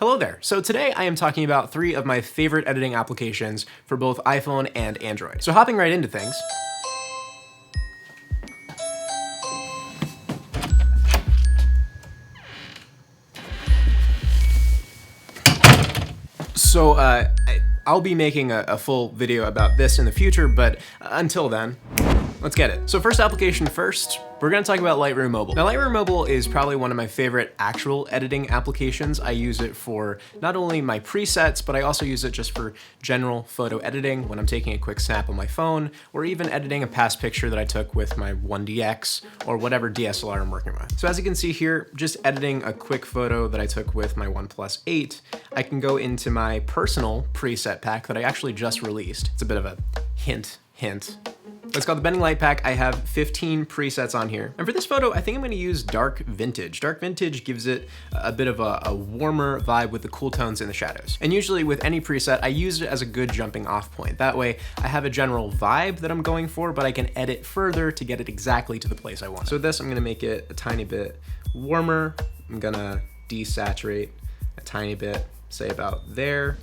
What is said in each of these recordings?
Hello there. So today I am talking about 3 of my favorite editing applications for both iPhone and Android. So hopping right into things. So I'll be making a full video about this in the future, but until then, let's get it. So first application first, we're gonna talk about Lightroom Mobile. Now Lightroom Mobile is probably one of my favorite actual editing applications. I use it for not only my presets, but I also use it just for general photo editing when I'm taking a quick snap on my phone, or even editing a past picture that I took with my 1DX or whatever DSLR I'm working with. So as you can see here, just editing a quick photo that I took with my OnePlus 8, I can go into my personal preset pack that I actually just released. It's a bit of a hint. It's called the Bending Light Pack. I have 15 presets on here. And for this photo, I think I'm gonna use Dark Vintage. Dark Vintage gives it a bit of a warmer vibe with the cool tones in the shadows. And usually with any preset, I use it as a good jumping off point. That way I have a general vibe that I'm going for, but I can edit further to get it exactly to the place I want. So with this, I'm gonna make it a tiny bit warmer. I'm gonna desaturate a tiny bit, say about there.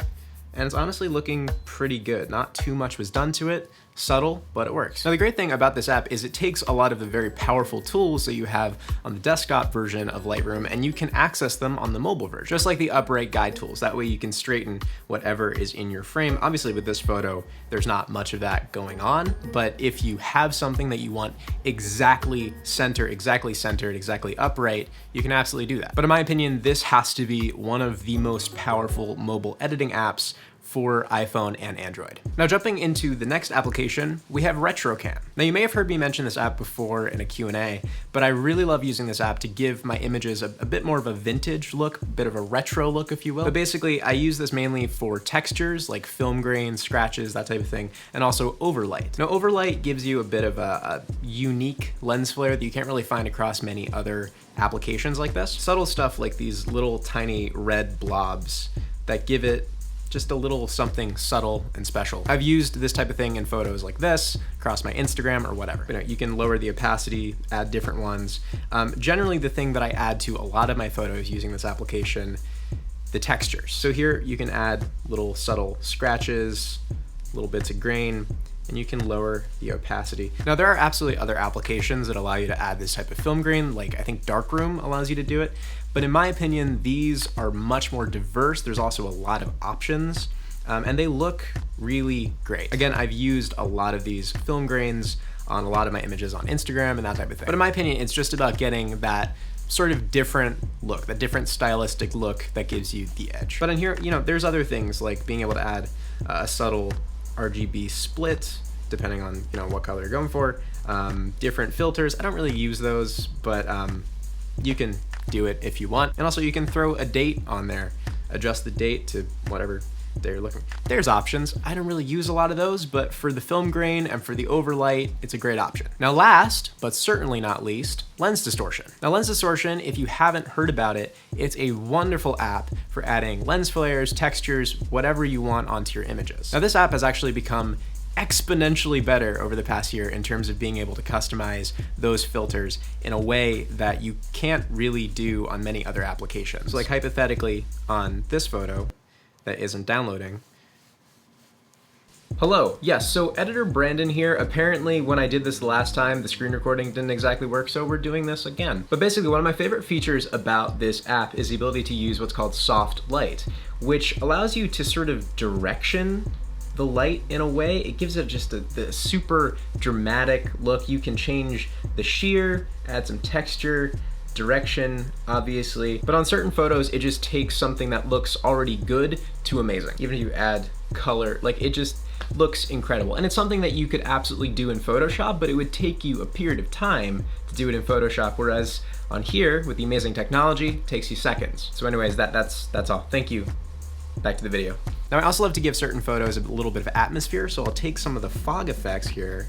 And it's honestly looking pretty good. Not too much was done to it. Subtle, but it works. Now the great thing about this app is it takes a lot of the very powerful tools that you have on the desktop version of Lightroom and you can access them on the mobile version, just like the upright guide tools. That way you can straighten whatever is in your frame. Obviously with this photo, there's not much of that going on, but if you have something that you want exactly centered, exactly upright, you can absolutely do that. But in my opinion, this has to be one of the most powerful mobile editing apps for iPhone and Android. Now jumping into the next application, we have RetroCam. Now you may have heard me mention this app before in a Q&A, but I really love using this app to give my images a bit more of a vintage look, a bit of a retro look, if you will. But basically, I use this mainly for textures like film grain, scratches, that type of thing, and also overlight. Now overlight gives you a bit of a unique lens flare that you can't really find across many other applications like this. Subtle stuff like these little tiny red blobs that give it just a little something subtle and special. I've used this type of thing in photos like this, across my Instagram or whatever. You can lower the opacity, add different ones. Generally the thing that I add to a lot of my photos using this application, the textures. So here you can add little subtle scratches, little bits of grain, and you can lower the opacity. Now there are absolutely other applications that allow you to add this type of film grain, like I think Darkroom allows you to do it, but in my opinion, these are much more diverse. There's also a lot of options, and they look really great. Again, I've used a lot of these film grains on a lot of my images on Instagram and that type of thing. But in my opinion, it's just about getting that sort of different look, that different stylistic look that gives you the edge. But in here, there's other things like being able to add a subtle RGB split, depending on what color you're going for. Different filters, I don't really use those, but you can do it if you want. And also you can throw a date on there, adjust the date to whatever they're looking. There's options. I don't really use a lot of those, but for the film grain and for the overlight, it's a great option. Now last, but certainly not least, lens distortion. Now lens distortion, if you haven't heard about it, it's a wonderful app for adding lens flares, textures, whatever you want onto your images. Now this app has actually become exponentially better over the past year in terms of being able to customize those filters in a way that you can't really do on many other applications. So like hypothetically on this photo that isn't downloading. Hello, yes, so editor Brandon here. Apparently when I did this the last time, the screen recording didn't exactly work, so we're doing this again. But basically one of my favorite features about this app is the ability to use what's called soft light, which allows you to sort of direction the light in a way. It gives it just the super dramatic look. You can change the sheer, add some texture, direction, obviously. But on certain photos, it just takes something that looks already good to amazing. Even if you add color, like it just looks incredible. And it's something that you could absolutely do in Photoshop, but it would take you a period of time to do it in Photoshop, whereas on here, with the amazing technology, it takes you seconds. So anyways, that's all. Thank you. Back to the video. Now I also love to give certain photos a little bit of atmosphere, so I'll take some of the fog effects here,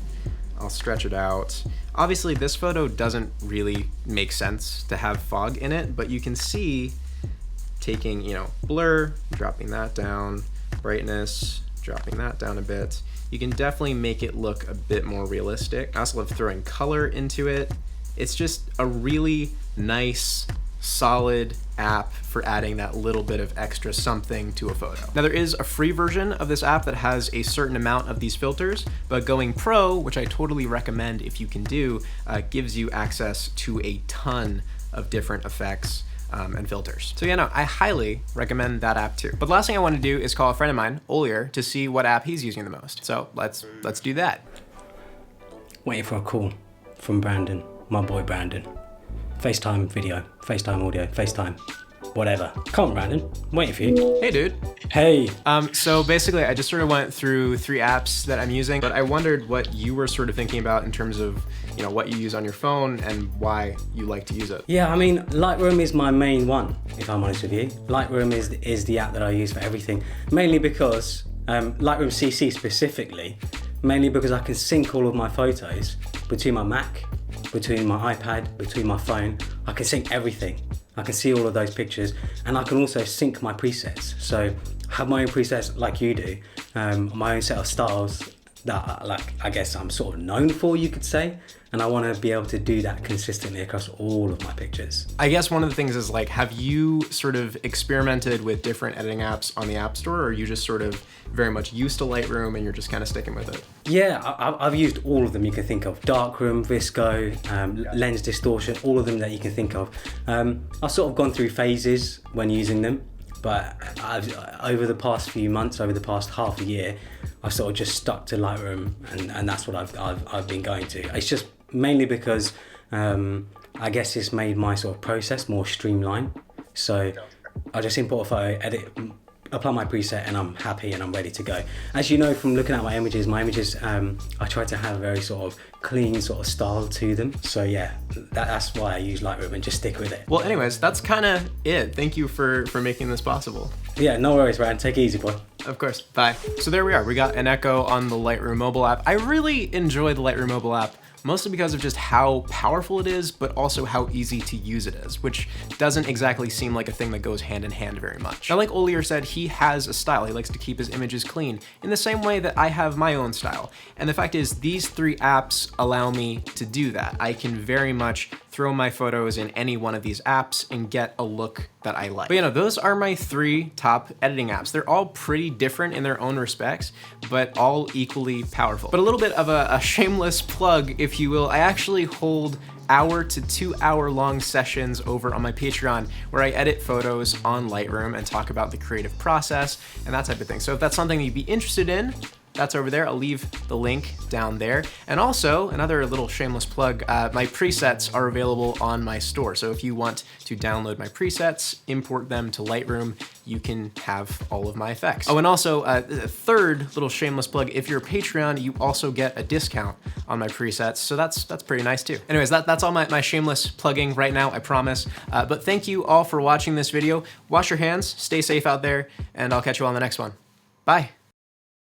I'll stretch it out. Obviously this photo doesn't really make sense to have fog in it, but you can see taking, blur, dropping that down, brightness, dropping that down a bit. You can definitely make it look a bit more realistic. I also love throwing color into it. It's just a really nice solid app for adding that little bit of extra something to a photo. Now there is a free version of this app that has a certain amount of these filters, but going pro, which I totally recommend if you can do, gives you access to a ton of different effects and filters. So yeah, no, I highly recommend that app too. But the last thing I want to do is call a friend of mine, Olier, to see what app he's using the most. So let's do that. Waiting for a call from Brandon, my boy Brandon. FaceTime video, FaceTime audio, FaceTime, whatever. Come on, Brandon, I'm waiting for you. Hey, dude. Hey. So basically, I just sort of went through 3 apps that I'm using, but I wondered what you were sort of thinking about in terms of, you know, what you use on your phone and why you like to use it. Yeah, I mean, Lightroom is my main one, if I'm honest with you. Lightroom is the app that I use for everything, mainly because, Lightroom CC specifically, mainly because I can sync all of my photos between my Mac, between my iPad, between my phone. I can sync everything. I can see all of those pictures, and I can also sync my presets. So I have my own presets like you do, my own set of styles that I guess I'm sort of known for, you could say. And I want to be able to do that consistently across all of my pictures. I guess one of the things is, like, have you sort of experimented with different editing apps on the App Store, or are you just sort of very much used to Lightroom and you're just kind of sticking with it? Yeah, I've used all of them you can think of. Darkroom, Visco, Lens Distortion, all of them that you can think of. I've sort of gone through phases when using them, but over the past few months, over the past half a year, I've sort of just stuck to Lightroom, and that's what I've been going to. It's just mainly because I guess it's made my sort of process more streamlined. So I just import a photo, edit, apply my preset, and I'm happy and I'm ready to go. As you know from looking at my images, I try to have a very sort of clean sort of style to them. So yeah, that's why I use Lightroom and just stick with it. Well, anyways, that's kind of it. Thank you for making this possible. Yeah, no worries, Ryan. Take it easy, boy. Of course. Bye. So there we are. We got an echo on the Lightroom mobile app. I really enjoy the Lightroom mobile app, mostly because of just how powerful it is, but also how easy to use it is, which doesn't exactly seem like a thing that goes hand in hand very much. Now, like Olier said, he has a style. He likes to keep his images clean in the same way that I have my own style. And the fact is, these 3 apps allow me to do that. I can very much throw my photos in any one of these apps and get a look that I like. But you know, those are my 3 top editing apps. They're all pretty different in their own respects, but all equally powerful. But a little bit of a shameless plug, if you will, I actually hold hour to 2 hour long sessions over on my Patreon where I edit photos on Lightroom and talk about the creative process and that type of thing. So if that's something you'd be interested in, that's over there. I'll leave the link down there. And also, another little shameless plug, my presets are available on my store. So if you want to download my presets, import them to Lightroom, you can have all of my effects. Oh, and also, a third little shameless plug, if you're a Patreon, you also get a discount on my presets. So that's pretty nice too. Anyways, that's all my shameless plugging right now, I promise. But thank you all for watching this video. Wash your hands, stay safe out there, and I'll catch you all on the next one. Bye.